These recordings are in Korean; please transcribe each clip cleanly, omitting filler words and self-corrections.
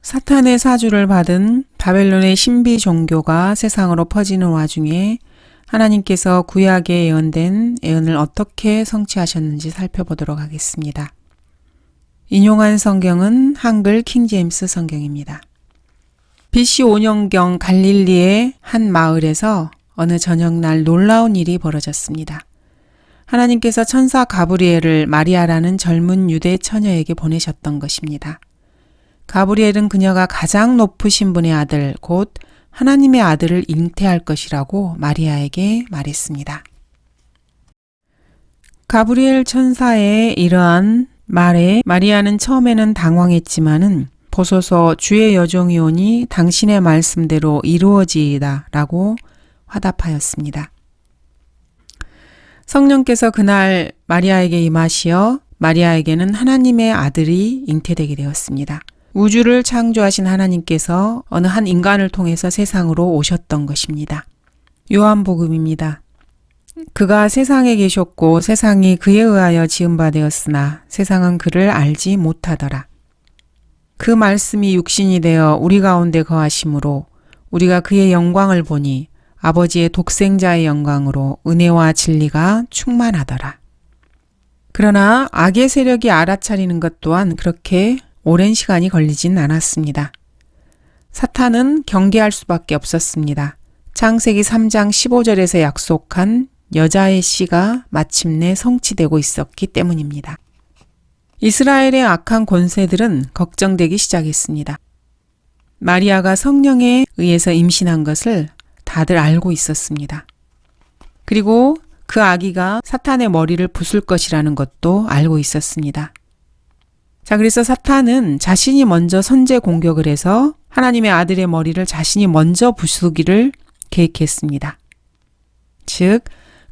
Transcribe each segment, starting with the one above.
사탄의 사주를 받은 바벨론의 신비 종교가 세상으로 퍼지는 와중에 하나님께서 구약에 예언된 예언을 어떻게 성취하셨는지 살펴보도록 하겠습니다. 인용한 성경은 한글 킹제임스 성경입니다. BC 5년경 갈릴리의 한 마을에서 어느 저녁날 놀라운 일이 벌어졌습니다. 하나님께서 천사 가브리엘을 마리아라는 젊은 유대 처녀에게 보내셨던 것입니다. 가브리엘은 그녀가 가장 높으신 분의 아들, 곧 하나님의 아들을 잉태할 것이라고 마리아에게 말했습니다. 가브리엘 천사의 이러한 말에 마리아는 처음에는 당황했지만은 보소서 주의 여종이오니 당신의 말씀대로 이루어지이다 라고 화답하였습니다. 성령께서 그날 마리아에게 임하시어 마리아에게는 하나님의 아들이 잉태되게 되었습니다. 우주를 창조하신 하나님께서 어느 한 인간을 통해서 세상으로 오셨던 것입니다. 요한복음입니다. 그가 세상에 계셨고 세상이 그에 의하여 지은 바 되었으나 세상은 그를 알지 못하더라. 그 말씀이 육신이 되어 우리 가운데 거하심으로 우리가 그의 영광을 보니 아버지의 독생자의 영광으로 은혜와 진리가 충만하더라. 그러나 악의 세력이 알아차리는 것 또한 그렇게 오랜 시간이 걸리진 않았습니다. 사탄은 경계할 수밖에 없었습니다. 창세기 3장 15절에서 약속한 여자의 씨가 마침내 성취되고 있었기 때문입니다. 이스라엘의 악한 권세들은 걱정되기 시작했습니다. 마리아가 성령에 의해서 임신한 것을 다들 알고 있었습니다. 그리고 그 아기가 사탄의 머리를 부술 것이라는 것도 알고 있었습니다. 자, 그래서 사탄은 자신이 먼저 선제 공격을 해서 하나님의 아들의 머리를 자신이 먼저 부수기를 계획했습니다. 즉,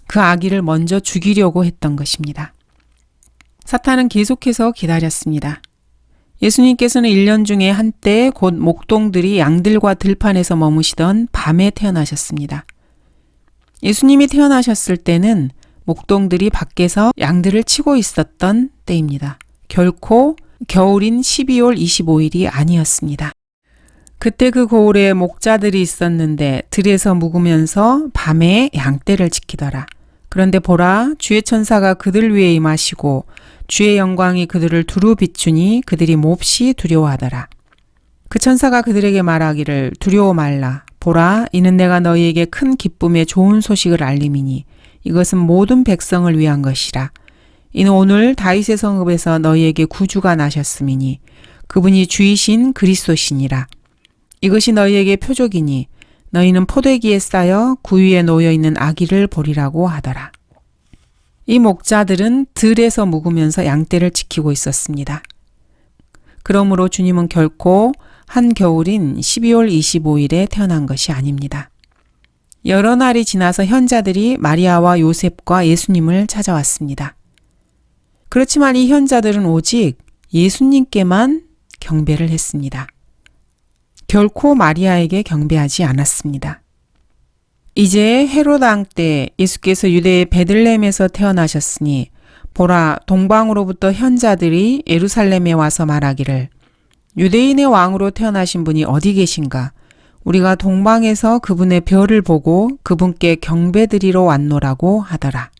그 아기를 먼저 죽이려고 했던 것입니다. 사탄은 계속해서 기다렸습니다. 예수님께서는 1년 중에 한때 곧 목동들이 양들과 들판에서 머무시던 밤에 태어나셨습니다. 예수님이 태어나셨을 때는 목동들이 밖에서 양들을 치고 있었던 때입니다. 결코 겨울인 12월 25일이 아니었습니다. 그때 그 고을에 목자들이 있었는데 들에서 묵으면서 밤에 양떼를 지키더라. 그런데 보라, 주의 천사가 그들 위에 임하시고 주의 영광이 그들을 두루 비추니 그들이 몹시 두려워하더라. 그 천사가 그들에게 말하기를 두려워 말라. 보라, 이는 내가 너희에게 큰 기쁨의 좋은 소식을 알림이니 이것은 모든 백성을 위한 것이라. 이는 오늘 다윗의 성읍에서 너희에게 구주가 나셨음이니 그분이 주이신 그리스도시니라. 이것이 너희에게 표적이니 너희는 포도기에 쌓여 구유에 놓여있는 아기를 보리라고 하더라. 이 목자들은 들에서 묵으면서 양떼를 지키고 있었습니다. 그러므로 주님은 결코 한겨울인 12월 25일에 태어난 것이 아닙니다. 여러 날이 지나서 현자들이 마리아와 요셉과 예수님을 찾아왔습니다. 그렇지만 이 현자들은 오직 예수님께만 경배를 했습니다. 결코 마리아에게 경배하지 않았습니다. 이제 헤롯 왕 때 예수께서 유대의 베들레헴에서 태어나셨으니 보라, 동방으로부터 현자들이 예루살렘에 와서 말하기를 유대인의 왕으로 태어나신 분이 어디 계신가? 우리가 동방에서 그분의 별을 보고 그분께 경배드리러 왔노라고 하더라.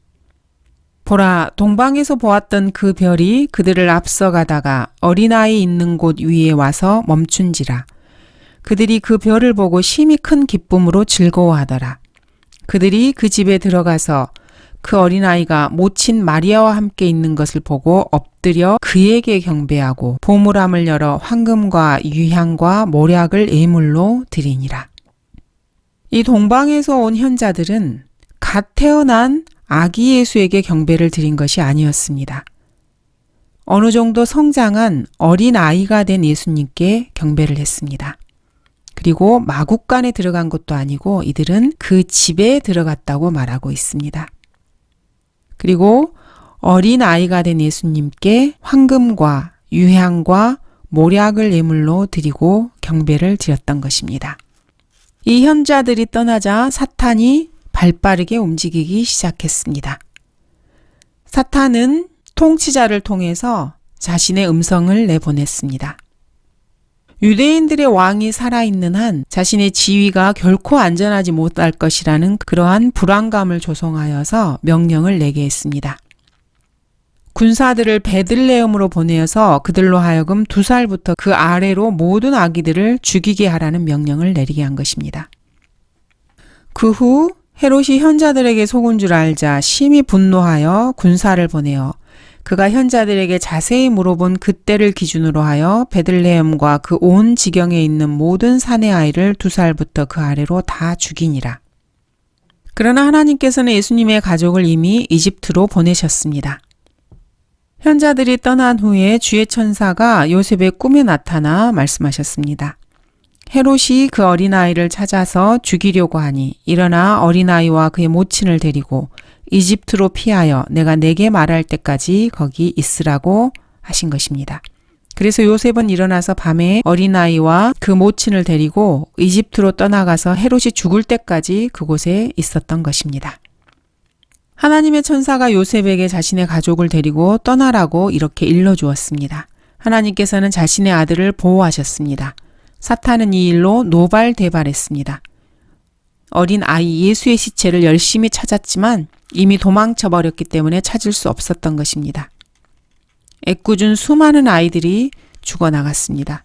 보라, 동방에서 보았던 그 별이 그들을 앞서가다가 어린아이 있는 곳 위에 와서 멈춘지라. 그들이 그 별을 보고 심히 큰 기쁨으로 즐거워하더라. 그들이 그 집에 들어가서 그 어린아이가 모친 마리아와 함께 있는 것을 보고 엎드려 그에게 경배하고 보물함을 열어 황금과 유향과 모략을 예물로 드리니라. 이 동방에서 온 현자들은 갓 태어난 아기 예수에게 경배를 드린 것이 아니었습니다. 어느 정도 성장한 어린 아이가 된 예수님께 경배를 했습니다. 그리고 마국간에 들어간 것도 아니고 이들은 그 집에 들어갔다고 말하고 있습니다. 그리고 어린 아이가 된 예수님께 황금과 유향과 모략을 예물로 드리고 경배를 드렸던 것입니다. 이 현자들이 떠나자 사탄이 발빠르게 움직이기 시작했습니다. 사탄은 통치자를 통해서 자신의 음성을 내보냈습니다. 유대인들의 왕이 살아있는 한 자신의 지위가 결코 안전하지 못할 것이라는 그러한 불안감을 조성하여서 명령을 내게 했습니다. 군사들을 베들레헴으로 보내어서 그들로 하여금 2살부터 그 아래로 모든 아기들을 죽이게 하라는 명령을 내리게 한 것입니다. 그 후 헤롯이 현자들에게 속은 줄 알자 심히 분노하여 군사를 보내어 그가 현자들에게 자세히 물어본 그때를 기준으로 하여 베들레헴과 그 온 지경에 있는 모든 사내 아이를 2살부터 그 아래로 다 죽이니라. 그러나 하나님께서는 예수님의 가족을 이미 이집트로 보내셨습니다. 현자들이 떠난 후에 주의 천사가 요셉의 꿈에 나타나 말씀하셨습니다. 헤롯이 그 어린아이를 찾아서 죽이려고 하니 일어나 어린아이와 그의 모친을 데리고 이집트로 피하여 내가 내게 말할 때까지 거기 있으라고 하신 것입니다. 그래서 요셉은 일어나서 밤에 어린아이와 그 모친을 데리고 이집트로 떠나가서 헤롯이 죽을 때까지 그곳에 있었던 것입니다. 하나님의 천사가 요셉에게 자신의 가족을 데리고 떠나라고 이렇게 일러주었습니다. 하나님께서는 자신의 아들을 보호하셨습니다. 사탄은 이 일로 노발대발했습니다. 어린 아이 예수의 시체를 열심히 찾았지만 이미 도망쳐버렸기 때문에 찾을 수 없었던 것입니다. 애꿎은 수많은 아이들이 죽어나갔습니다.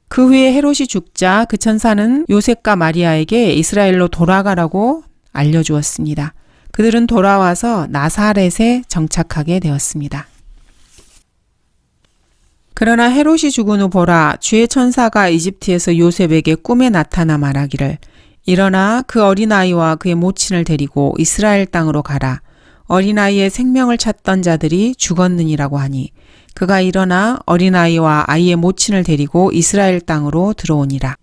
그 후에 헤롯이 죽자 그 천사는 요셉과 마리아에게 이스라엘로 돌아가라고 알려주었습니다. 그들은 돌아와서 나사렛에 정착하게 되었습니다. 그러나 헤롯이 죽은 후 보라, 주의 천사가 이집트에서 요셉에게 꿈에 나타나 말하기를 일어나 그 어린아이와 그의 모친을 데리고 이스라엘 땅으로 가라. 어린아이의 생명을 찾던 자들이 죽었느니라고 하니 그가 일어나 어린아이와 아이의 모친을 데리고 이스라엘 땅으로 들어오니라.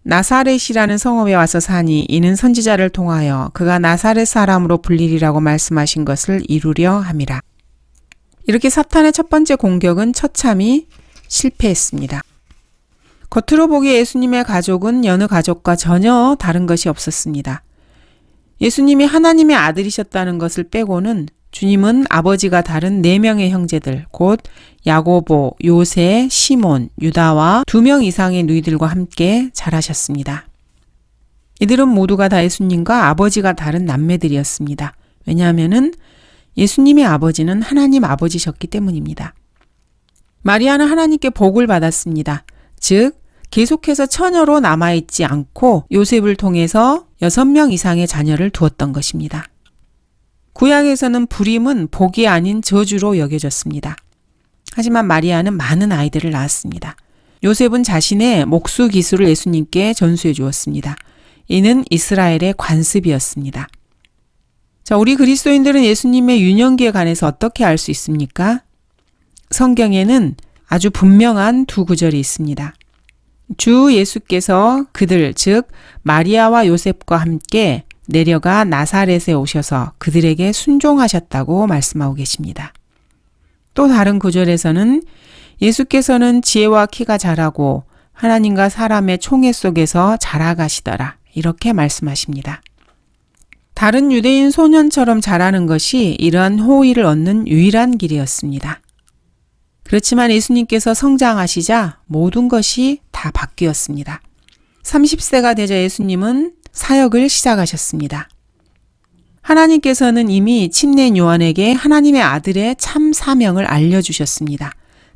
나사렛이라는 성읍에 와서 사니 이는 선지자를 통하여 그가 나사렛 사람으로 불리리라고 말씀하신 것을 이루려 함이라. 이렇게 사탄의 첫 번째 공격은 처참히 실패했습니다. 겉으로 보기에 예수님의 가족은 여느 가족과 전혀 다른 것이 없었습니다. 예수님이 하나님의 아들이셨다는 것을 빼고는 주님은 아버지가 다른 4명의 형제들, 곧 야고보, 요세, 시몬, 유다와 2명 이상의 누이들과 함께 자라셨습니다. 이들은 모두가 다 예수님과 아버지가 다른 남매들이었습니다. 왜냐하면 예수님의 아버지는 하나님 아버지셨기 때문입니다. 마리아는 하나님께 복을 받았습니다. 즉 계속해서 처녀로 남아있지 않고 요셉을 통해서 6명 이상의 자녀를 두었던 것입니다. 구약에서는 불임은 복이 아닌 저주로 여겨졌습니다. 하지만 마리아는 많은 아이들을 낳았습니다. 요셉은 자신의 목수 기술을 예수님께 전수해 주었습니다. 이는 이스라엘의 관습이었습니다. 자, 우리 그리스도인들은 예수님의 유년기에 관해서 어떻게 알 수 있습니까? 성경에는 아주 분명한 2구절이 있습니다. 주 예수께서 그들, 즉 마리아와 요셉과 함께 내려가 나사렛에 오셔서 그들에게 순종하셨다고 말씀하고 계십니다. 또 다른 구절에서는 예수께서는 지혜와 키가 자라고 하나님과 사람의 총애 속에서 자라가시더라 이렇게 말씀하십니다. 다른 유대인 소년처럼 자라는 것이 이러한 호의를 얻는 유일한 길이었습니다. 그렇지만 예수님께서 성장하시자 모든 것이 다 바뀌었습니다. 30세가 되자 예수님은 사역을 시작하셨습니다. 하나님께서는 이미 침례인 요한에게 하나님의 아들의 참 사명을 알려주셨습니다.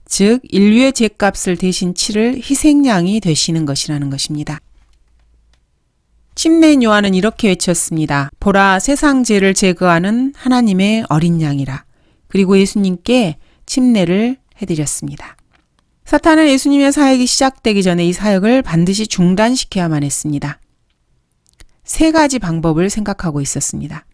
즉 인류의 죄값을 대신 치를 희생양이 되시는 것이라는 것입니다. 침례인 요한은 이렇게 외쳤습니다. 보라, 세상 죄를 제거하는 하나님의 어린 양이라. 그리고 예수님께 침례를 해드렸습니다. 사탄은 예수님의 사역이 시작되기 전에 이 사역을 반드시 중단시켜야만 했습니다. 3가지 방법을 생각하고 있었습니다.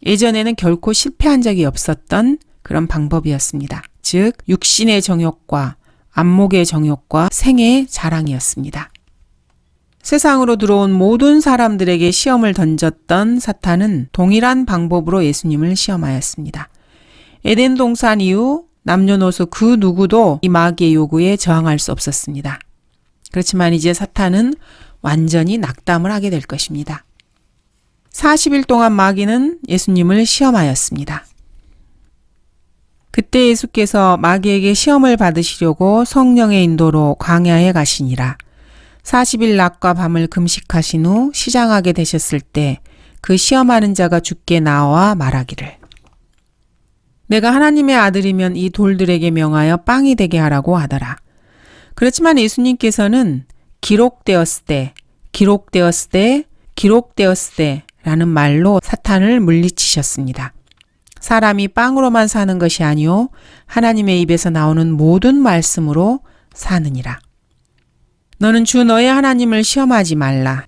예전에는 결코 실패한 적이 없었던 그런 방법이었습니다. 즉 육신의 정욕과 안목의 정욕과 생의 자랑이었습니다. 세상으로 들어온 모든 사람들에게 시험을 던졌던 사탄은 동일한 방법으로 예수님을 시험하였습니다. 에덴 동산 이후 남녀노소 그 누구도 이 마귀의 요구에 저항할 수 없었습니다. 그렇지만 이제 사탄은 완전히 낙담을 하게 될 것입니다. 40일 동안 마귀는 예수님을 시험하였습니다. 그때 예수께서 마귀에게 시험을 받으시려고 성령의 인도로 광야에 가시니라. 40일 낮과 밤을 금식하신 후 시장하게 되셨을 때 그 시험하는 자가 주께 나와 말하기를 내가 하나님의 아들이면 이 돌들에게 명하여 빵이 되게 하라고 하더라. 그렇지만 예수님께서는 기록되었을 때 라는 말로 사탄을 물리치셨습니다. 사람이 빵으로만 사는 것이 아니요 하나님의 입에서 나오는 모든 말씀으로 사느니라. 너는 주 너의 하나님을 시험하지 말라.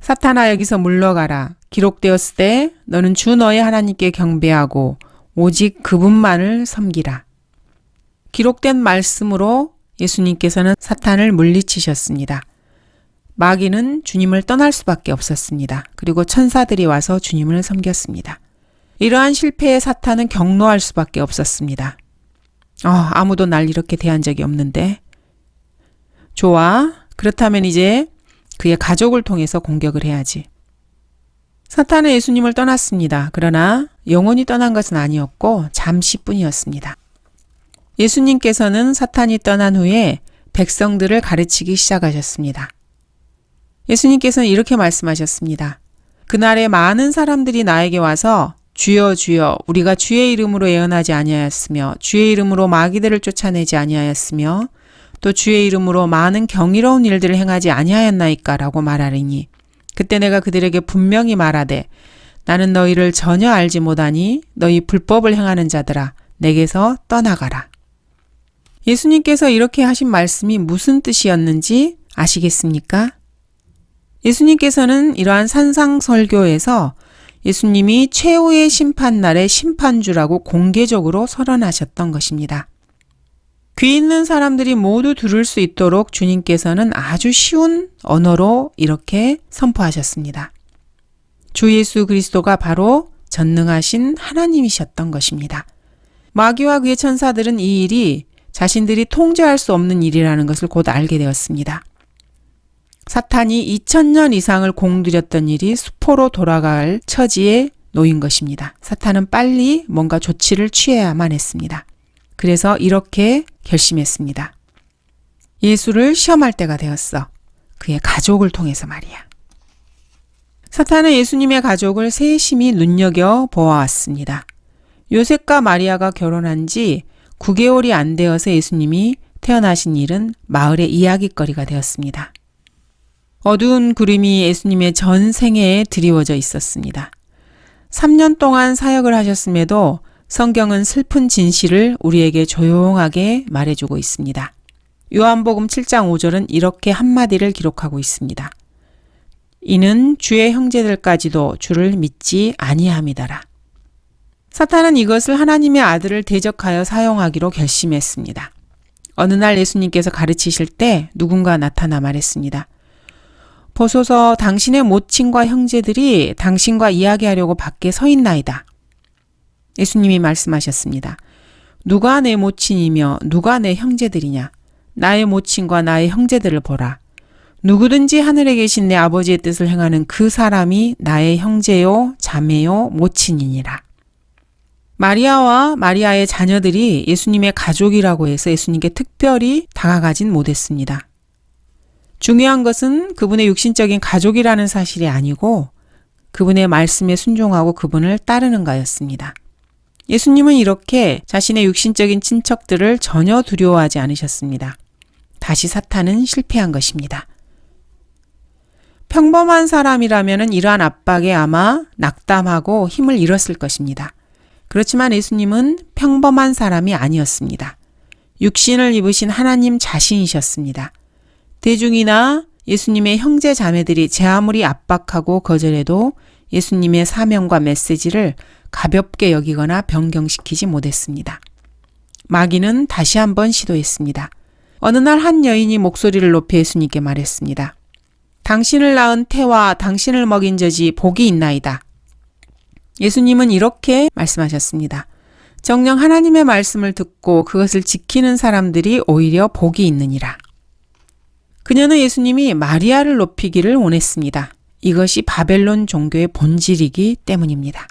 사탄아 여기서 물러가라. 기록되었을 때 너는 주 너의 하나님께 경배하고 오직 그분만을 섬기라. 기록된 말씀으로 예수님께서는 사탄을 물리치셨습니다. 마귀는 주님을 떠날 수밖에 없었습니다. 그리고 천사들이 와서 주님을 섬겼습니다. 이러한 실패에 사탄은 경노할 수밖에 없었습니다. 아무도 날 이렇게 대한 적이 없는데. 좋아. 그렇다면 이제 그의 가족을 통해서 공격을 해야지. 사탄은 예수님을 떠났습니다. 그러나 영원히 떠난 것은 아니었고 잠시뿐이었습니다. 예수님께서는 사탄이 떠난 후에 백성들을 가르치기 시작하셨습니다. 예수님께서는 이렇게 말씀하셨습니다. 그날에 많은 사람들이 나에게 와서 주여 주여 우리가 주의 이름으로 예언하지 아니하였으며 주의 이름으로 마귀들을 쫓아내지 아니하였으며 또 주의 이름으로 많은 경이로운 일들을 행하지 아니하였나이까 라고 말하리니 그때 내가 그들에게 분명히 말하되 나는 너희를 전혀 알지 못하니 너희 불법을 행하는 자들아 내게서 떠나가라. 예수님께서 이렇게 하신 말씀이 무슨 뜻이었는지 아시겠습니까? 예수님께서는 이러한 산상설교에서 예수님이 최후의 심판날의 심판주라고 공개적으로 선언하셨던 것입니다. 귀 있는 사람들이 모두 들을 수 있도록 주님께서는 아주 쉬운 언어로 이렇게 선포하셨습니다. 주 예수 그리스도가 바로 전능하신 하나님이셨던 것입니다. 마귀와 그의 천사들은 이 일이 자신들이 통제할 수 없는 일이라는 것을 곧 알게 되었습니다. 사탄이 2000년 이상을 공들였던 일이 수포로 돌아갈 처지에 놓인 것입니다. 사탄은 빨리 뭔가 조치를 취해야만 했습니다. 그래서 이렇게 결심했습니다. 예수를 시험할 때가 되었어. 그의 가족을 통해서 말이야. 사탄은 예수님의 가족을 세심히 눈여겨보아왔습니다. 요셉과 마리아가 결혼한 지 9개월이 안 되어서 예수님이 태어나신 일은 마을의 이야기거리가 되었습니다. 어두운 구름이 예수님의 전 생애에 드리워져 있었습니다. 3년 동안 사역을 하셨음에도 성경은 슬픈 진실을 우리에게 조용하게 말해주고 있습니다. 요한복음 7장 5절은 이렇게 한마디를 기록하고 있습니다. 이는 주의 형제들까지도 주를 믿지 아니함이더라. 사탄은 이것을 하나님의 아들을 대적하여 사용하기로 결심했습니다. 어느 날 예수님께서 가르치실 때 누군가 나타나 말했습니다. 보소서 당신의 모친과 형제들이 당신과 이야기하려고 밖에 서 있나이다. 예수님이 말씀하셨습니다. 누가 내 모친이며 누가 내 형제들이냐? 나의 모친과 나의 형제들을 보라. 누구든지 하늘에 계신 내 아버지의 뜻을 행하는 그 사람이 나의 형제요, 자매요, 모친이니라. 마리아와 마리아의 자녀들이 예수님의 가족이라고 해서 예수님께 특별히 다가가진 못했습니다. 중요한 것은 그분의 육신적인 가족이라는 사실이 아니고 그분의 말씀에 순종하고 그분을 따르는가였습니다. 예수님은 이렇게 자신의 육신적인 친척들을 전혀 두려워하지 않으셨습니다. 다시 사탄은 실패한 것입니다. 평범한 사람이라면 이러한 압박에 아마 낙담하고 힘을 잃었을 것입니다. 그렇지만 예수님은 평범한 사람이 아니었습니다. 육신을 입으신 하나님 자신이셨습니다. 대중이나 예수님의 형제 자매들이 제 아무리 압박하고 거절해도 예수님의 사명과 메시지를 가볍게 여기거나 변경시키지 못했습니다. 마귀는 다시 한번 시도했습니다. 어느 날 한 여인이 목소리를 높여 예수님께 말했습니다. 당신을 낳은 태와 당신을 먹인 젖이 복이 있나이다. 예수님은 이렇게 말씀하셨습니다. 정녕 하나님의 말씀을 듣고 그것을 지키는 사람들이 오히려 복이 있느니라. 그녀는 예수님이 마리아를 높이기를 원했습니다. 이것이 바벨론 종교의 본질이기 때문입니다.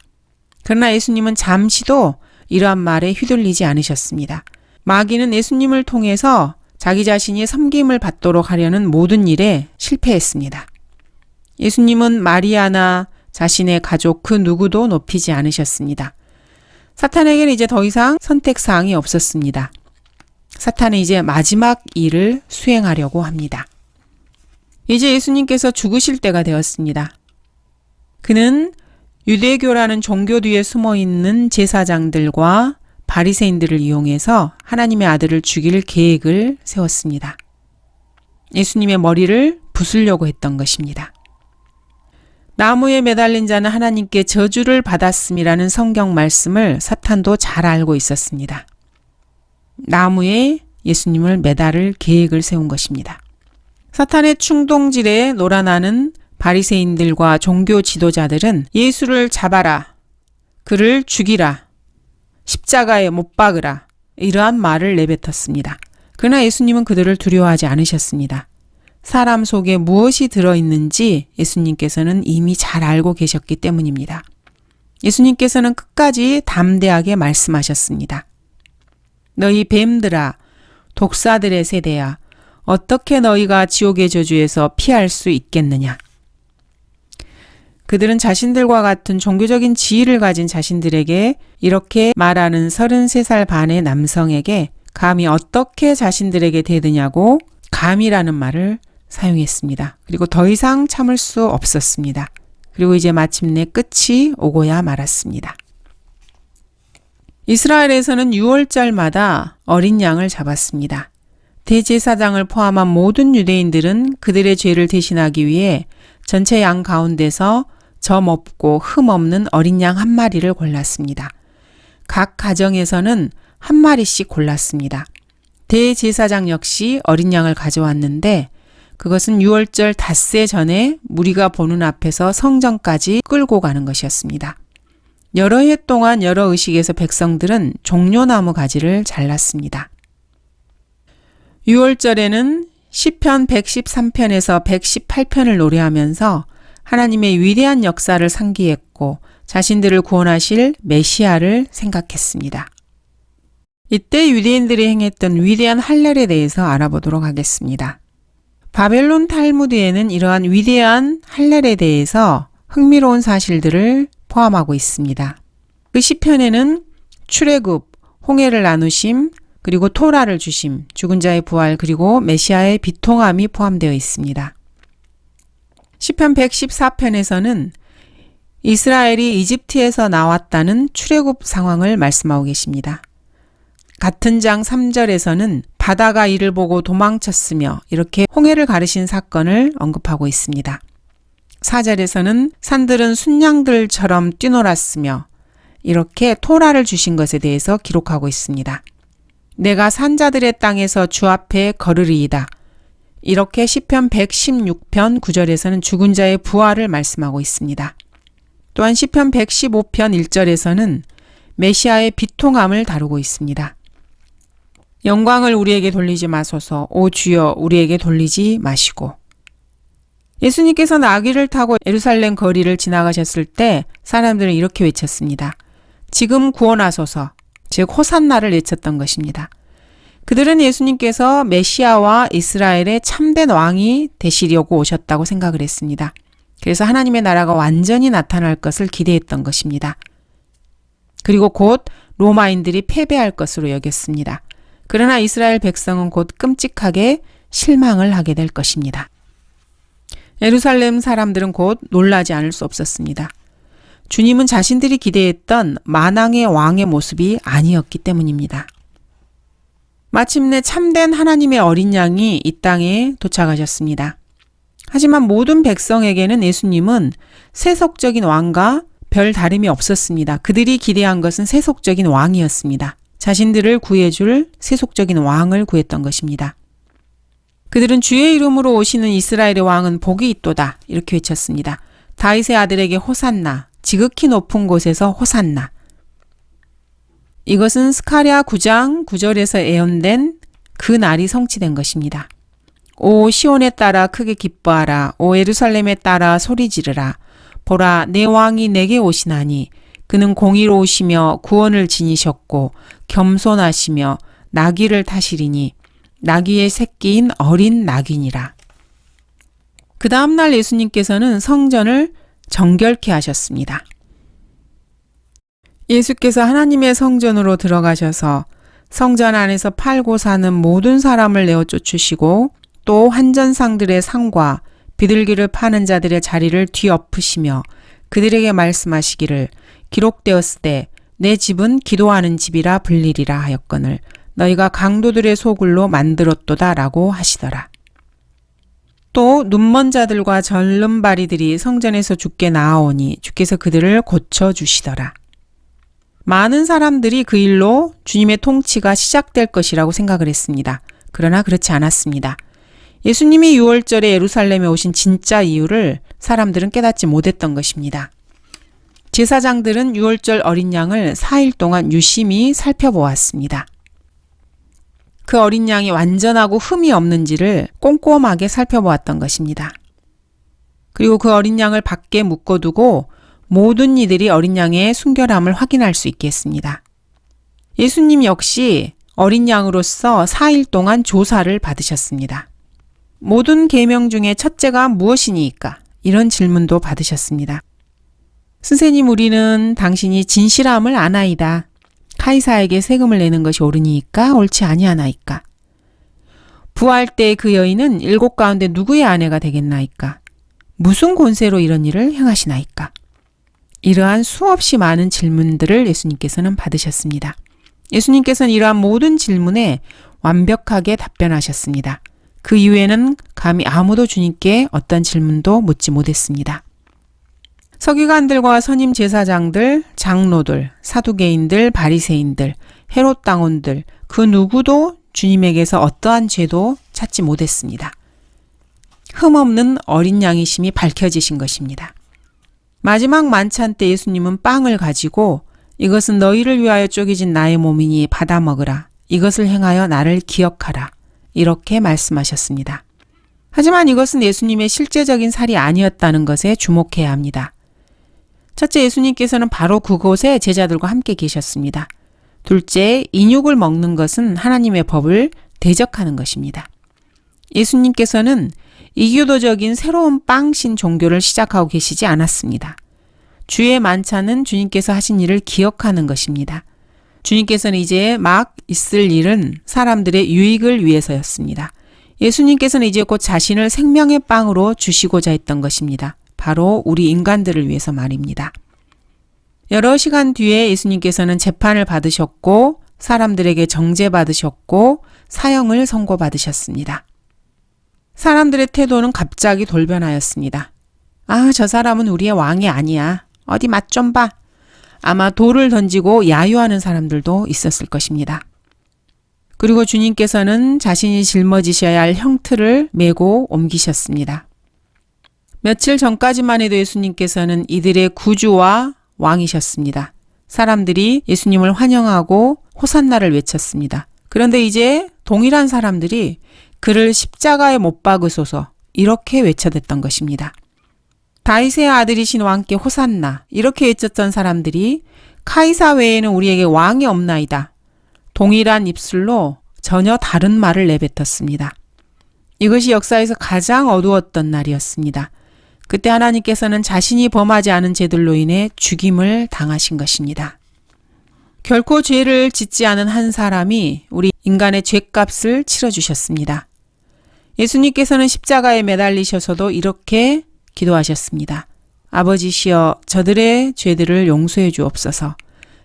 그러나 예수님은 잠시도 이러한 말에 휘둘리지 않으셨습니다. 마귀는 예수님을 통해서 자기 자신이 섬김을 받도록 하려는 모든 일에 실패했습니다. 예수님은 마리아나 자신의 가족 그 누구도 높이지 않으셨습니다. 사탄에게는 이제 더 이상 선택사항이 없었습니다. 사탄은 이제 마지막 일을 수행하려고 합니다. 이제 예수님께서 죽으실 때가 되었습니다. 그는 유대교라는 종교 뒤에 숨어있는 제사장들과 바리새인들을 이용해서 하나님의 아들을 죽일 계획을 세웠습니다. 예수님의 머리를 부수려고 했던 것입니다. 나무에 매달린 자는 하나님께 저주를 받았음이라는 성경 말씀을 사탄도 잘 알고 있었습니다. 나무에 예수님을 매달을 계획을 세운 것입니다. 사탄의 충동질에 놀아나는 바리새인들과 종교 지도자들은 예수를 잡아라, 그를 죽이라, 십자가에 못 박으라 이러한 말을 내뱉었습니다. 그러나 예수님은 그들을 두려워하지 않으셨습니다. 사람 속에 무엇이 들어있는지 예수님께서는 이미 잘 알고 계셨기 때문입니다. 예수님께서는 끝까지 담대하게 말씀하셨습니다. 너희 뱀들아, 독사들의 세대야, 어떻게 너희가 지옥의 저주에서 피할 수 있겠느냐? 그들은 자신들과 같은 종교적인 지위를 가진 자신들에게 이렇게 말하는 33살 반의 남성에게 감히 어떻게 자신들에게 대드냐고 감이라는 말을 사용했습니다. 그리고 더 이상 참을 수 없었습니다. 그리고 이제 마침내 끝이 오고야 말았습니다. 이스라엘에서는 6월절마다 어린 양을 잡았습니다. 대제사장을 포함한 모든 유대인들은 그들의 죄를 대신하기 위해 전체 양 가운데서 점 없고 흠 없는 어린 양 한 마리를 골랐습니다. 각 가정에서는 한 마리씩 골랐습니다. 대제사장 역시 어린 양을 가져왔는데 그것은 6월절 닷새 전에 무리가 보는 앞에서 성전까지 끌고 가는 것이었습니다. 여러 해 동안 여러 의식에서 백성들은 종려나무 가지를 잘랐습니다. 6월절에는 시편 113편에서 118편을 노래하면서 하나님의 위대한 역사를 상기했고 자신들을 구원하실 메시아를 생각했습니다. 이때 유대인들이 행했던 위대한 할례에 대해서 알아보도록 하겠습니다. 바벨론 탈무드에는 이러한 위대한 할례에 대해서 흥미로운 사실들을 포함하고 있습니다. 그 시편에는 출애굽, 홍해를 나누심, 그리고 토라를 주심, 죽은 자의 부활, 그리고 메시아의 비통함이 포함되어 있습니다. 시편 114편에서는 이스라엘이 이집트에서 나왔다는 출애굽 상황을 말씀하고 계십니다. 같은 장 3절에서는 바다가 이를 보고 도망쳤으며 이렇게 홍해를 가르신 사건을 언급하고 있습니다. 4절에서는 산들은 순양들처럼 뛰놀았으며 이렇게 토라를 주신 것에 대해서 기록하고 있습니다. 내가 산자들의 땅에서 주 앞에 걸으리이다. 이렇게 시편 116편 9절에서는 죽은 자의 부활을 말씀하고 있습니다. 또한 시편 115편 1절에서는 메시아의 비통함을 다루고 있습니다. 영광을 우리에게 돌리지 마소서, 오 주여 우리에게 돌리지 마시고. 예수님께서는 아기를 타고 예루살렘 거리를 지나가셨을 때 사람들은 이렇게 외쳤습니다. 지금 구원하소서, 즉 호산나를 외쳤던 것입니다. 그들은 예수님께서 메시아와 이스라엘의 참된 왕이 되시려고 오셨다고 생각을 했습니다. 그래서 하나님의 나라가 완전히 나타날 것을 기대했던 것입니다. 그리고 곧 로마인들이 패배할 것으로 여겼습니다. 그러나 이스라엘 백성은 곧 끔찍하게 실망을 하게 될 것입니다. 예루살렘 사람들은 곧 놀라지 않을 수 없었습니다. 주님은 자신들이 기대했던 만왕의 왕의 모습이 아니었기 때문입니다. 마침내 참된 하나님의 어린 양이 이 땅에 도착하셨습니다. 하지만 모든 백성에게는 예수님은 세속적인 왕과 별 다름이 없었습니다. 그들이 기대한 것은 세속적인 왕이었습니다. 자신들을 구해줄 세속적인 왕을 구했던 것입니다. 그들은 주의 이름으로 오시는 이스라엘의 왕은 복이 있도다 이렇게 외쳤습니다. 다윗의 아들에게 호산나, 지극히 높은 곳에서 호산나. 이것은 스가랴 9장 9절에서 예언된 그 날이 성취된 것입니다. 오 시온에 따라 크게 기뻐하라. 오 예루살렘에 따라 소리 지르라. 보라 내 왕이 내게 오시나니 그는 공의로우시며 구원을 지니셨고 겸손하시며 나귀를 타시리니 나귀의 새끼인 어린 나귀니라. 그 다음날 예수님께서는 성전을 정결케 하셨습니다. 예수께서 하나님의 성전으로 들어가셔서 성전 안에서 팔고 사는 모든 사람을 내어 쫓으시고 또 환전상들의 상과 비둘기를 파는 자들의 자리를 뒤엎으시며 그들에게 말씀하시기를 기록되었을 때 내 집은 기도하는 집이라 불리리라 하였거늘 너희가 강도들의 소굴로 만들었도다 라고 하시더라. 또 눈먼 자들과 절름발이들이 성전에서 주께 나아오니 주께서 그들을 고쳐주시더라. 많은 사람들이 그 일로 주님의 통치가 시작될 것이라고 생각을 했습니다. 그러나 그렇지 않았습니다. 예수님이 6월절에 예루살렘에 오신 진짜 이유를 사람들은 깨닫지 못했던 것입니다. 제사장들은 6월절 어린 양을 4일 동안 유심히 살펴보았습니다. 그 어린 양이 완전하고 흠이 없는지를 꼼꼼하게 살펴보았던 것입니다. 그리고 그 어린 양을 밖에 묶어두고 모든 이들이 어린 양의 순결함을 확인할 수 있게 했습니다. 예수님 역시 어린 양으로서 4일 동안 조사를 받으셨습니다. 모든 계명 중에 첫째가 무엇이니까? 이런 질문도 받으셨습니다. 선생님, 우리는 당신이 진실함을 아나이다. 카이사에게 세금을 내는 것이 옳으니까 옳지 아니하나이까? 부활 때 그 여인은 7 가운데 누구의 아내가 되겠나이까? 무슨 권세로 이런 일을 행하시나이까? 이러한 수없이 많은 질문들을 예수님께서는 받으셨습니다. 예수님께서는 이러한 모든 질문에 완벽하게 답변하셨습니다. 그 이후에는 감히 아무도 주님께 어떤 질문도 묻지 못했습니다. 서기관들과 선임 제사장들, 장로들, 사두개인들, 바리새인들, 헤롯 당원들 그 누구도 주님에게서 어떠한 죄도 찾지 못했습니다. 흠없는 어린 양이심이 밝혀지신 것입니다. 마지막 만찬 때 예수님은 빵을 가지고 이것은 너희를 위하여 쪼개진 나의 몸이니 받아 먹으라. 이것을 행하여 나를 기억하라. 이렇게 말씀하셨습니다. 하지만 이것은 예수님의 실제적인 살이 아니었다는 것에 주목해야 합니다. 첫째, 예수님께서는 바로 그곳에 제자들과 함께 계셨습니다. 둘째, 인육을 먹는 것은 하나님의 법을 대적하는 것입니다. 예수님께서는 이교도적인 새로운 빵신 종교를 시작하고 계시지 않았습니다. 주의 만찬은 주님께서 하신 일을 기억하는 것입니다. 주님께서는 이제 막 있을 일은 사람들의 유익을 위해서였습니다. 예수님께서는 이제 곧 자신을 생명의 빵으로 주시고자 했던 것입니다. 바로 우리 인간들을 위해서 말입니다. 여러 시간 뒤에 예수님께서는 재판을 받으셨고 사람들에게 정죄받으셨고 사형을 선고받으셨습니다. 사람들의 태도는 갑자기 돌변하였습니다. 아, 저 사람은 우리의 왕이 아니야. 어디 맛 좀 봐. 아마 돌을 던지고 야유하는 사람들도 있었을 것입니다. 그리고 주님께서는 자신이 짊어지셔야 할 형틀을 메고 옮기셨습니다. 며칠 전까지만 해도 예수님께서는 이들의 구주와 왕이셨습니다. 사람들이 예수님을 환영하고 호산나를 외쳤습니다. 그런데 이제 동일한 사람들이 그를 십자가에 못 박으소서 이렇게 외쳐댔던 것입니다. 다윗의 아들이신 왕께 호산나 이렇게 외쳤던 사람들이 카이사 외에는 우리에게 왕이 없나이다. 동일한 입술로 전혀 다른 말을 내뱉었습니다. 이것이 역사에서 가장 어두웠던 날이었습니다. 그때 하나님께서는 자신이 범하지 않은 죄들로 인해 죽임을 당하신 것입니다. 결코 죄를 짓지 않은 한 사람이 우리 인간의 죄값을 치러주셨습니다. 예수님께서는 십자가에 매달리셔서도 이렇게 기도하셨습니다. 아버지시여 저들의 죄들을 용서해 주옵소서.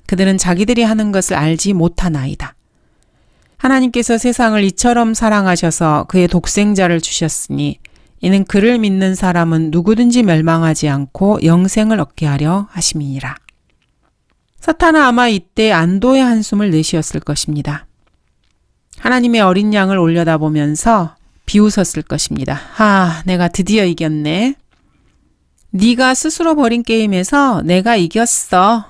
그들은 자기들이 하는 것을 알지 못하나이다. 하나님께서 세상을 이처럼 사랑하셔서 그의 독생자를 주셨으니 이는 그를 믿는 사람은 누구든지 멸망하지 않고 영생을 얻게 하려 하심이니라. 사탄은 아마 이때 안도의 한숨을 내쉬었을 것입니다. 하나님의 어린 양을 올려다보면서 비웃었을 것입니다. 내가 드디어 이겼네. 네가 스스로 벌인 게임에서 내가 이겼어.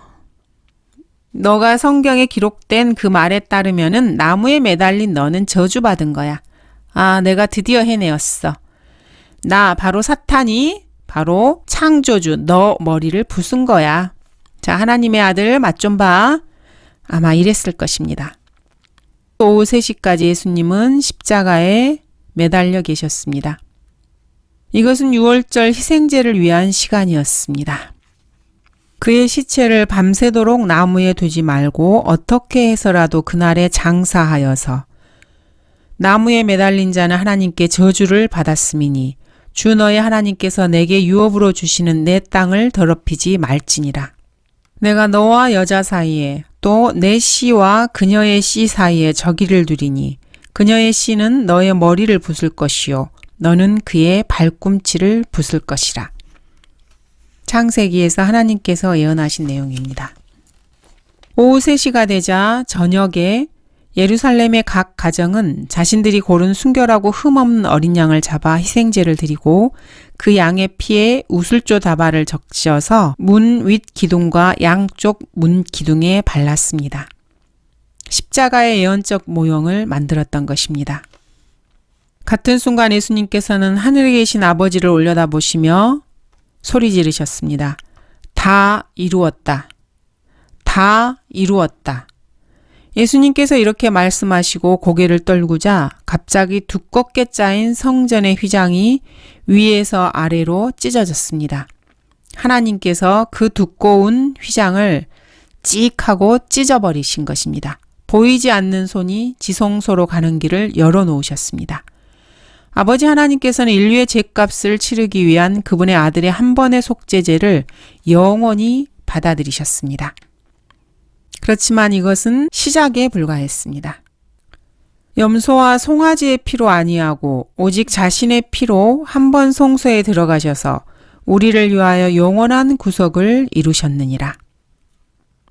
너가 성경에 기록된 그 말에 따르면은 나무에 매달린 너는 저주받은 거야. 내가 드디어 해내었어. 나 바로 사탄이 바로 창조주 너 머리를 부순 거야. 자, 하나님의 아들 맛 좀 봐. 아마 이랬을 것입니다. 오후 3시까지 예수님은 십자가에 매달려 계셨습니다. 이것은 6월절 희생제를 위한 시간이었습니다. 그의 시체를 밤새도록 나무에 두지 말고 어떻게 해서라도 그날에 장사하여서 나무에 매달린 자는 하나님께 저주를 받았음이니 주 너의 하나님께서 내게 유업으로 주시는 내 땅을 더럽히지 말지니라. 내가 너와 여자 사이에 또 내 씨와 그녀의 씨 사이에 저기를 두리니 그녀의 씨는 너의 머리를 부술 것이요 너는 그의 발꿈치를 부술 것이라. 창세기에서 하나님께서 예언하신 내용입니다. 오후 3시가 되자 저녁에 예루살렘의 각 가정은 자신들이 고른 순결하고 흠없는 어린 양을 잡아 희생제를 드리고 그 양의 피에 우슬조 다발을 적셔서 문 윗 기둥과 양쪽 문 기둥에 발랐습니다. 십자가의 예언적 모형을 만들었던 것입니다. 같은 순간 예수님께서는 하늘에 계신 아버지를 올려다보시며 소리 지르셨습니다. 다 이루었다. 다 이루었다. 예수님께서 이렇게 말씀하시고 고개를 떨구자 갑자기 두껍게 짜인 성전의 휘장이 위에서 아래로 찢어졌습니다. 하나님께서 그 두꺼운 휘장을 찍 하고 찢어버리신 것입니다. 보이지 않는 손이 지성소로 가는 길을 열어놓으셨습니다. 아버지 하나님께서는 인류의 죄값을 치르기 위한 그분의 아들의 한 번의 속죄제를 영원히 받아들이셨습니다. 그렇지만 이것은 시작에 불과했습니다. 염소와 송아지의 피로 아니하고 오직 자신의 피로 한 번 성소에 들어가셔서 우리를 위하여 영원한 구속을 이루셨느니라.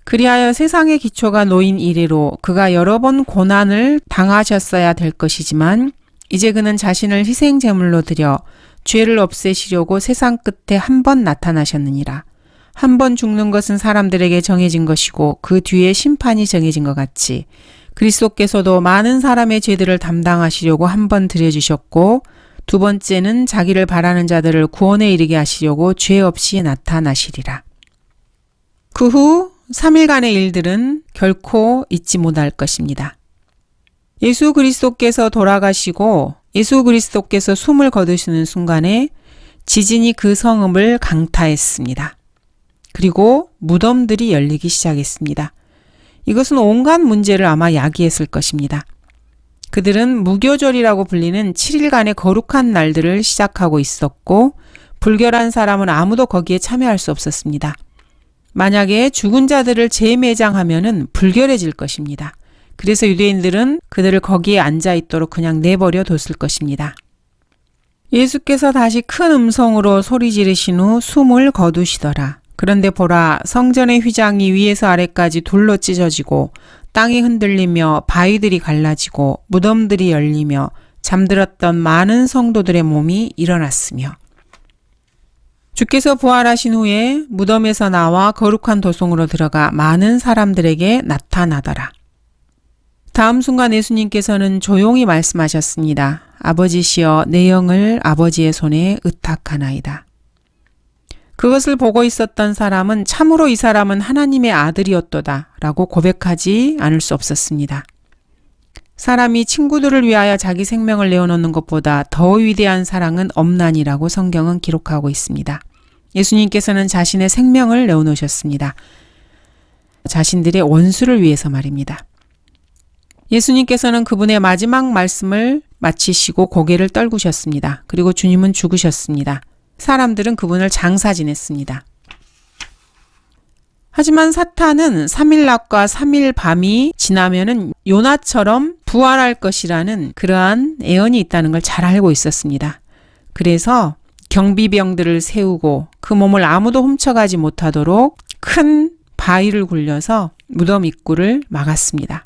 그리하여 세상의 기초가 놓인 이래로 그가 여러 번 고난을 당하셨어야 될 것이지만 이제 그는 자신을 희생 제물로 드려 죄를 없애시려고 세상 끝에 한 번 나타나셨느니라. 한 번 죽는 것은 사람들에게 정해진 것이고 그 뒤에 심판이 정해진 것 같이 그리스도께서도 많은 사람의 죄들을 담당하시려고 한 번 드려주셨고 두 번째는 자기를 바라는 자들을 구원에 이르게 하시려고 죄 없이 나타나시리라. 그 후 3일간의 일들은 결코 잊지 못할 것입니다. 예수 그리스도께서 돌아가시고 예수 그리스도께서 숨을 거두시는 순간에 지진이 그 성읍을 강타했습니다. 그리고 무덤들이 열리기 시작했습니다. 이것은 온갖 문제를 아마 야기했을 것입니다. 그들은 무교절이라고 불리는 7일간의 거룩한 날들을 시작하고 있었고 불결한 사람은 아무도 거기에 참여할 수 없었습니다. 만약에 죽은 자들을 재매장하면은 불결해질 것입니다. 그래서 유대인들은 그들을 거기에 앉아 있도록 그냥 내버려 뒀을 것입니다. 예수께서 다시 큰 음성으로 소리 지르신 후 숨을 거두시더라. 그런데 보라, 성전의 휘장이 위에서 아래까지 돌로 찢어지고 땅이 흔들리며 바위들이 갈라지고 무덤들이 열리며 잠들었던 많은 성도들의 몸이 일어났으며 주께서 부활하신 후에 무덤에서 나와 거룩한 도성으로 들어가 많은 사람들에게 나타나더라. 다음 순간 예수님께서는 조용히 말씀하셨습니다. 아버지시여 내 영을 아버지의 손에 의탁하나이다. 그것을 보고 있었던 사람은 참으로 이 사람은 하나님의 아들이었도다 라고 고백하지 않을 수 없었습니다. 사람이 친구들을 위하여 자기 생명을 내어놓는 것보다 더 위대한 사랑은 없나니라고 성경은 기록하고 있습니다. 예수님께서는 자신의 생명을 내어놓으셨습니다. 자신들의 원수를 위해서 말입니다. 예수님께서는 그분의 마지막 말씀을 마치시고 고개를 떨구셨습니다. 그리고 주님은 죽으셨습니다. 사람들은 그분을 장사 지냈습니다. 하지만 사탄은 3일 낮과 3일 밤이 지나면은 요나처럼 부활할 것이라는 그러한 예언이 있다는 걸 잘 알고 있었습니다. 그래서 경비병들을 세우고 그 몸을 아무도 훔쳐가지 못하도록 큰 바위를 굴려서 무덤 입구를 막았습니다.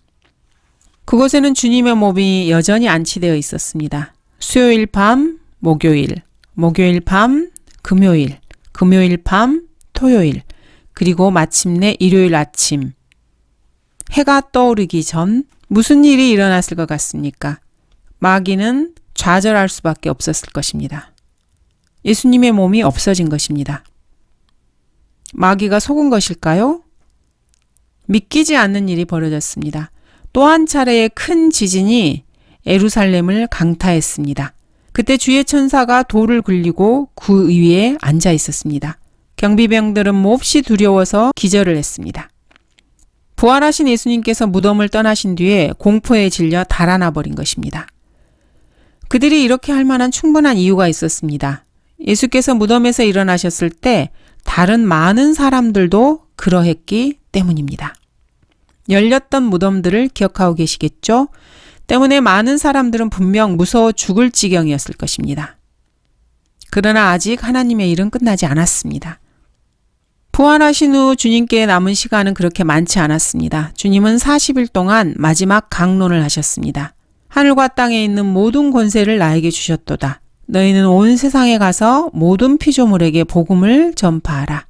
그곳에는 주님의 몸이 여전히 안치되어 있었습니다. 수요일 밤, 목요일, 목요일 밤, 금요일, 금요일 밤, 토요일, 그리고 마침내 일요일 아침. 해가 떠오르기 전 무슨 일이 일어났을 것 같습니까? 마귀는 좌절할 수밖에 없었을 것입니다. 예수님의 몸이 없어진 것입니다. 마귀가 속은 것일까요? 믿기지 않는 일이 벌어졌습니다. 또 한 차례의 큰 지진이 예루살렘을 강타했습니다. 그때 주의 천사가 돌을 굴리고 그 위에 앉아 있었습니다. 경비병들은 몹시 두려워서 기절을 했습니다. 부활하신 예수님께서 무덤을 떠나신 뒤에 공포에 질려 달아나 버린 것입니다. 그들이 이렇게 할 만한 충분한 이유가 있었습니다. 예수께서 무덤에서 일어나셨을 때 다른 많은 사람들도 그러했기 때문입니다. 열렸던 무덤들을 기억하고 계시겠죠? 때문에 많은 사람들은 분명 무서워 죽을 지경이었을 것입니다. 그러나 아직 하나님의 일은 끝나지 않았습니다. 부활하신 후 주님께 남은 시간은 그렇게 많지 않았습니다. 주님은 40일 동안 마지막 강론을 하셨습니다. 하늘과 땅에 있는 모든 권세를 나에게 주셨도다. 너희는 온 세상에 가서 모든 피조물에게 복음을 전파하라.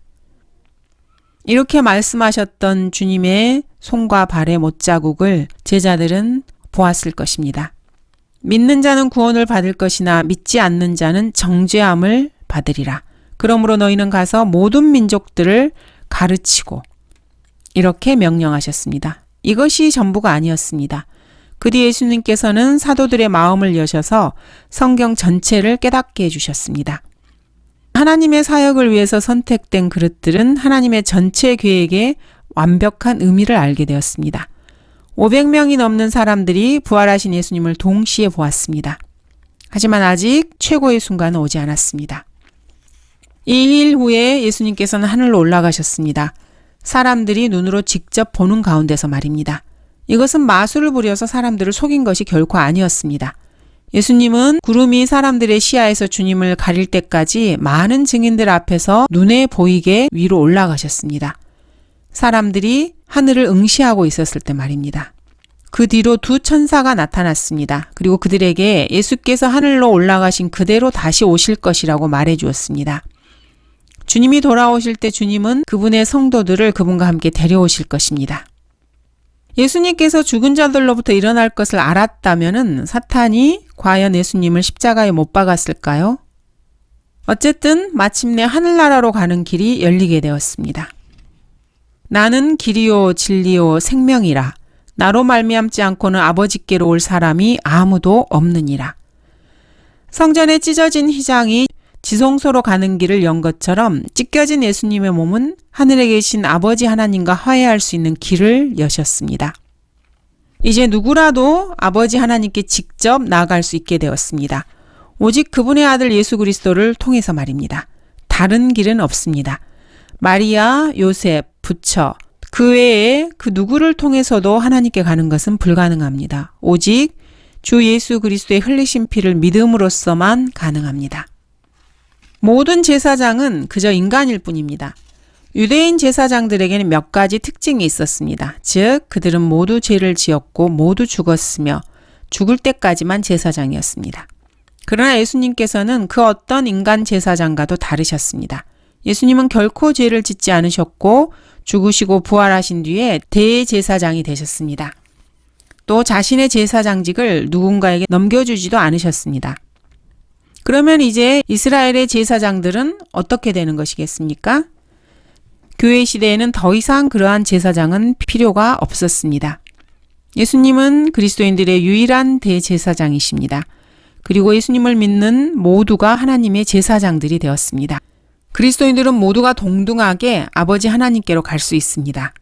이렇게 말씀하셨던 주님의 손과 발의 못자국을 제자들은 보았을 것입니다. 믿는 자는 구원을 받을 것이나 믿지 않는 자는 정죄함을 받으리라. 그러므로 너희는 가서 모든 민족들을 가르치고 이렇게 명령하셨습니다. 이것이 전부가 아니었습니다. 그 뒤 예수님께서는 사도들의 마음을 여셔서 성경 전체를 깨닫게 해주셨습니다. 하나님의 사역을 위해서 선택된 그릇들은 하나님의 전체 계획에 완벽한 의미를 알게 되었습니다. 500명이 넘는 사람들이 부활하신 예수님을 동시에 보았습니다. 하지만 아직 최고의 순간은 오지 않았습니다. 2일 후에 예수님께서는 하늘로 올라가셨습니다. 사람들이 눈으로 직접 보는 가운데서 말입니다. 이것은 마술을 부려서 사람들을 속인 것이 결코 아니었습니다. 예수님은 구름이 사람들의 시야에서 주님을 가릴 때까지 많은 증인들 앞에서 눈에 보이게 위로 올라가셨습니다. 사람들이 하늘을 응시하고 있었을 때 말입니다. 그 뒤로 두 천사가 나타났습니다. 그리고 그들에게 예수께서 하늘로 올라가신 그대로 다시 오실 것이라고 말해 주었습니다. 주님이 돌아오실 때 주님은 그분의 성도들을 그분과 함께 데려오실 것입니다. 예수님께서 죽은 자들로부터 일어날 것을 알았다면 사탄이 과연 예수님을 십자가에 못 박았을까요? 어쨌든 마침내 하늘나라로 가는 길이 열리게 되었습니다. 나는 길이요 진리요 생명이라. 나로 말미암지 않고는 아버지께로 올 사람이 아무도 없느니라. 성전에 찢어진 휘장이 지성소로 가는 길을 연 것처럼 찢겨진 예수님의 몸은 하늘에 계신 아버지 하나님과 화해할 수 있는 길을 여셨습니다. 이제 누구라도 아버지 하나님께 직접 나아갈 수 있게 되었습니다. 오직 그분의 아들 예수 그리스도를 통해서 말입니다. 다른 길은 없습니다. 마리아, 요셉, 부처, 그 외에 그 누구를 통해서도 하나님께 가는 것은 불가능합니다. 오직 주 예수 그리스도의 흘리신 피를 믿음으로써만 가능합니다. 모든 제사장은 그저 인간일 뿐입니다. 유대인 제사장들에게는 몇 가지 특징이 있었습니다. 즉 그들은 모두 죄를 지었고 모두 죽었으며 죽을 때까지만 제사장이었습니다. 그러나 예수님께서는 그 어떤 인간 제사장과도 다르셨습니다. 예수님은 결코 죄를 짓지 않으셨고 죽으시고 부활하신 뒤에 대제사장이 되셨습니다. 또 자신의 제사장직을 누군가에게 넘겨주지도 않으셨습니다. 그러면 이제 이스라엘의 제사장들은 어떻게 되는 것이겠습니까? 교회 시대에는 더 이상 그러한 제사장은 필요가 없었습니다. 예수님은 그리스도인들의 유일한 대제사장이십니다. 그리고 예수님을 믿는 모두가 하나님의 제사장들이 되었습니다. 그리스도인들은 모두가 동등하게 아버지 하나님께로 갈 수 있습니다.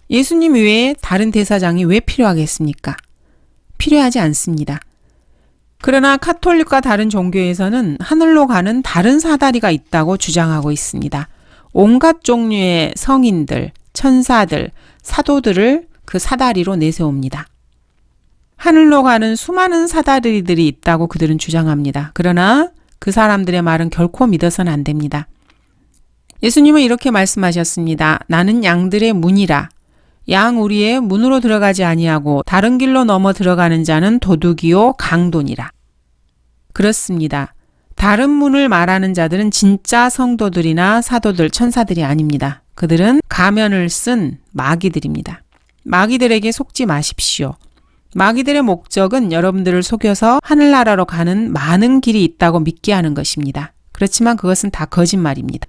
예수님 외에 다른 대사장이 왜 필요하겠습니까? 필요하지 않습니다. 그러나 카톨릭과 다른 종교에서는 하늘로 가는 다른 사다리가 있다고 주장하고 있습니다. 온갖 종류의 성인들, 천사들, 사도들을 그 사다리로 내세웁니다. 하늘로 가는 수많은 사다리들이 있다고 그들은 주장합니다. 그러나 그 사람들의 말은 결코 믿어서는 안 됩니다. 예수님은 이렇게 말씀하셨습니다. 나는 양들의 문이라. 양 우리의 문으로 들어가지 아니하고 다른 길로 넘어 들어가는 자는 도둑이요 강도니라. 그렇습니다. 다른 문을 말하는 자들은 진짜 성도들이나 사도들, 천사들이 아닙니다. 그들은 가면을 쓴 마귀들입니다. 마귀들에게 속지 마십시오. 마귀들의 목적은 여러분들을 속여서 하늘나라로 가는 많은 길이 있다고 믿게 하는 것입니다. 그렇지만 그것은 다 거짓말입니다.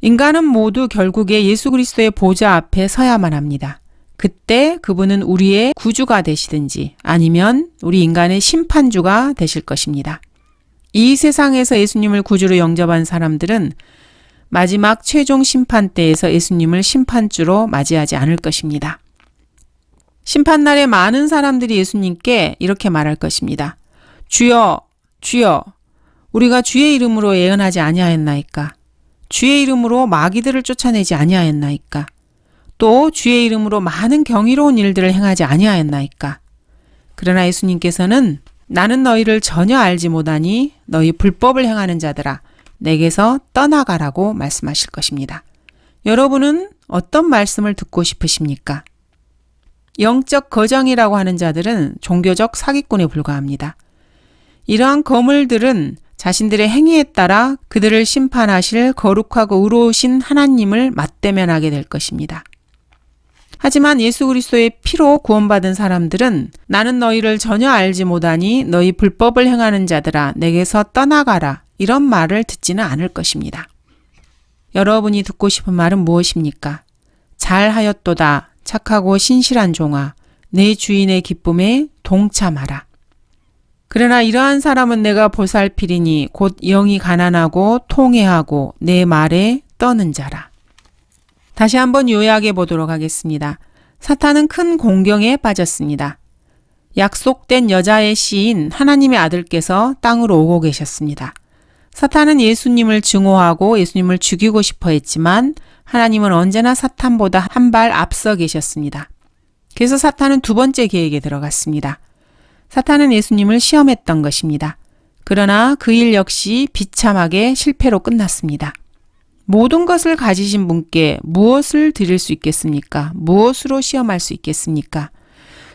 인간은 모두 결국에 예수 그리스도의 보좌 앞에 서야만 합니다. 그때 그분은 우리의 구주가 되시든지 아니면 우리 인간의 심판주가 되실 것입니다. 이 세상에서 예수님을 구주로 영접한 사람들은 마지막 최종 심판 때에서 예수님을 심판주로 맞이하지 않을 것입니다. 심판날에 많은 사람들이 예수님께 이렇게 말할 것입니다. 주여, 주여, 우리가 주의 이름으로 예언하지 아니하였나이까? 주의 이름으로 마귀들을 쫓아내지 아니하였나이까? 또 주의 이름으로 많은 경이로운 일들을 행하지 아니하였나이까? 그러나 예수님께서는 나는 너희를 전혀 알지 못하니 너희 불법을 행하는 자들아 내게서 떠나가라고 말씀하실 것입니다. 여러분은 어떤 말씀을 듣고 싶으십니까? 영적 거정이라고 하는 자들은 종교적 사기꾼에 불과합니다. 이러한 거물들은 자신들의 행위에 따라 그들을 심판하실 거룩하고 의로우신 하나님을 맞대면하게 될 것입니다. 하지만 예수 그리스도의 피로 구원받은 사람들은 나는 너희를 전혀 알지 못하니 너희 불법을 행하는 자들아 내게서 떠나가라 이런 말을 듣지는 않을 것입니다. 여러분이 듣고 싶은 말은 무엇입니까? 잘하였도다 착하고 신실한 종아 내 주인의 기쁨에 동참하라. 그러나 이러한 사람은 내가 보살피리니 곧 영이 가난하고 통회하고 내 말에 떠는 자라. 다시 한번 요약해 보도록 하겠습니다. 사탄은 큰 공경에 빠졌습니다. 약속된 여자의 씨인 하나님의 아들께서 땅으로 오고 계셨습니다. 사탄은 예수님을 증오하고 예수님을 죽이고 싶어 했지만 하나님은 언제나 사탄보다 한 발 앞서 계셨습니다. 그래서 사탄은 두 번째 계획에 들어갔습니다. 사탄은 예수님을 시험했던 것입니다. 그러나 그 일 역시 비참하게 실패로 끝났습니다. 모든 것을 가지신 분께 무엇을 드릴 수 있겠습니까? 무엇으로 시험할 수 있겠습니까?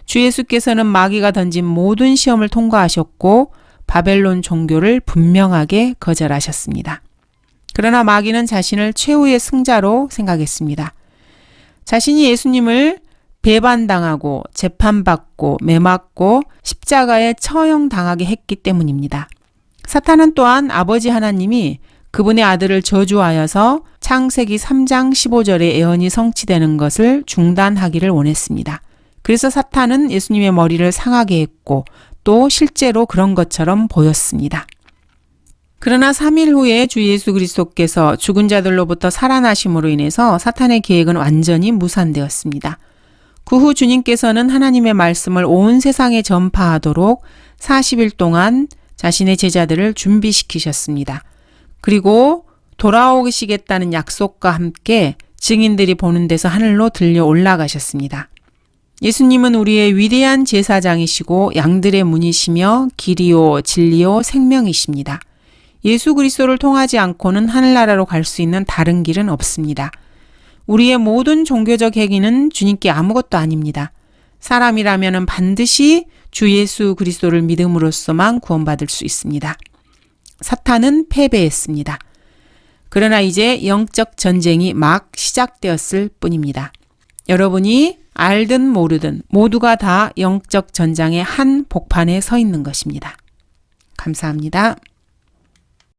주 예수께서는 마귀가 던진 모든 시험을 통과하셨고 바벨론 종교를 분명하게 거절하셨습니다. 그러나 마귀는 자신을 최후의 승자로 생각했습니다. 자신이 예수님을 배반당하고 재판받고 매맞고 십자가에 처형당하게 했기 때문입니다. 사탄은 또한 아버지 하나님이 그분의 아들을 저주하여서 창세기 3장 15절의 예언이 성취되는 것을 중단하기를 원했습니다. 그래서 사탄은 예수님의 머리를 상하게 했고 또 실제로 그런 것처럼 보였습니다. 그러나 3일 후에 주 예수 그리스도께서 죽은 자들로부터 살아나심으로 인해서 사탄의 계획은 완전히 무산되었습니다. 그 후 주님께서는 하나님의 말씀을 온 세상에 전파하도록 40일 동안 자신의 제자들을 준비시키셨습니다. 그리고 돌아오시겠다는 약속과 함께 증인들이 보는 데서 하늘로 들려 올라가셨습니다. 예수님은 우리의 위대한 제사장이시고 양들의 문이시며 길이요 진리요 생명이십니다. 예수 그리스도를 통하지 않고는 하늘나라로 갈 수 있는 다른 길은 없습니다. 우리의 모든 종교적 행위는 주님께 아무것도 아닙니다. 사람이라면 반드시 주 예수 그리스도를 믿음으로써만 구원받을 수 있습니다. 사탄은 패배했습니다. 그러나 이제 영적 전쟁이 막 시작되었을 뿐입니다. 여러분이 알든 모르든 모두가 다 영적 전장의 한 복판에 서 있는 것입니다. 감사합니다.